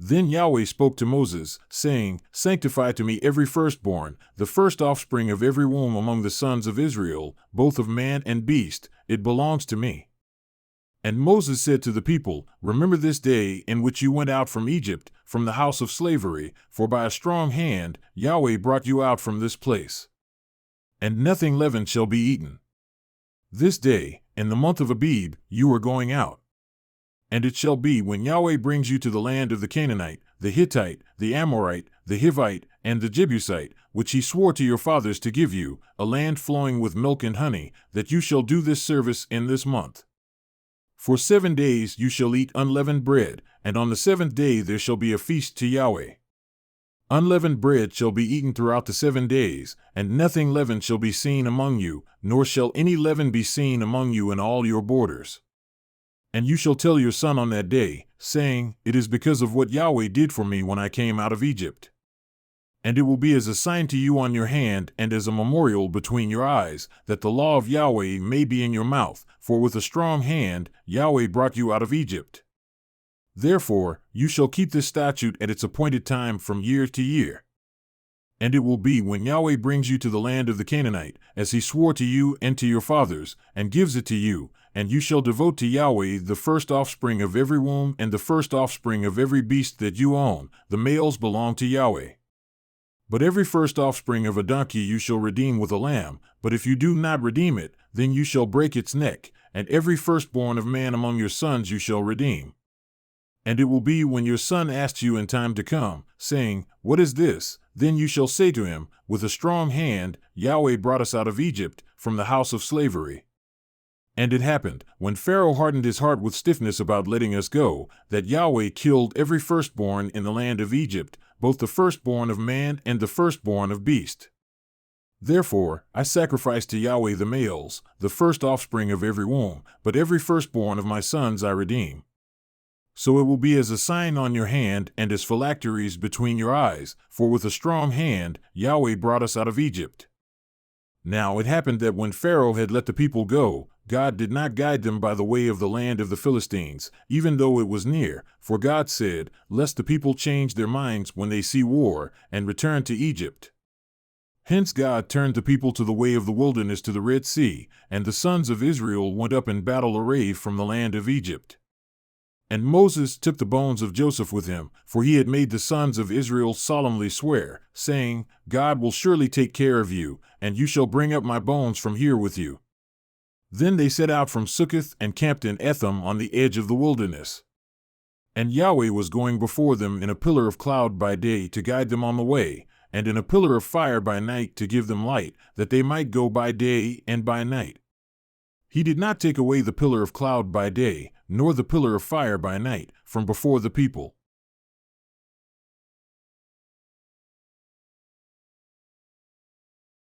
Then Yahweh spoke to Moses, saying, Sanctify to me every firstborn, the first offspring of every womb among the sons of Israel, both of man and beast, it belongs to me. And Moses said to the people, Remember this day in which you went out from Egypt, from the house of slavery, for by a strong hand Yahweh brought you out from this place. And nothing leavened shall be eaten. This day, in the month of Abib, you are going out. And it shall be when Yahweh brings you to the land of the Canaanite, the Hittite, the Amorite, the Hivite, and the Jebusite, which he swore to your fathers to give you, a land flowing with milk and honey, that you shall do this service in this month. For 7 days you shall eat unleavened bread, and on the 7th day there shall be a feast to Yahweh. Unleavened bread shall be eaten throughout the 7 days, and nothing leavened shall be seen among you, nor shall any leaven be seen among you in all your borders. And you shall tell your son on that day, saying, It is because of what Yahweh did for me when I came out of Egypt. And it will be as a sign to you on your hand and as a memorial between your eyes, that the law of Yahweh may be in your mouth, for with a strong hand Yahweh brought you out of Egypt. Therefore, you shall keep this statute at its appointed time from year to year. And it will be when Yahweh brings you to the land of the Canaanite, as he swore to you and to your fathers, and gives it to you, and you shall devote to Yahweh the first offspring of every womb and the first offspring of every beast that you own, the males belong to Yahweh. But every first offspring of a donkey you shall redeem with a lamb, but if you do not redeem it, then you shall break its neck, and every firstborn of man among your sons you shall redeem. And it will be when your son asks you in time to come, saying, What is this? Then you shall say to him, With a strong hand Yahweh brought us out of Egypt, from the house of slavery. And it happened, when Pharaoh hardened his heart with stiffness about letting us go, that Yahweh killed every firstborn in the land of Egypt, both the firstborn of man and the firstborn of beast. Therefore, I sacrifice to Yahweh the males, the first offspring of every womb, but every firstborn of my sons I redeem. So it will be as a sign on your hand and as phylacteries between your eyes, for with a strong hand Yahweh brought us out of Egypt. Now it happened that when Pharaoh had let the people go, God did not guide them by the way of the land of the Philistines, even though it was near, for God said, Lest the people change their minds when they see war, and return to Egypt. Hence God turned the people to the way of the wilderness to the Red Sea, and the sons of Israel went up in battle array from the land of Egypt. And Moses took the bones of Joseph with him, for he had made the sons of Israel solemnly swear, saying, God will surely take care of you, and you shall bring up my bones from here with you. Then they set out from Succoth and camped in Etham on the edge of the wilderness. And Yahweh was going before them in a pillar of cloud by day to guide them on the way, and in a pillar of fire by night to give them light, that they might go by day and by night. He did not take away the pillar of cloud by day, nor the pillar of fire by night, from before the people.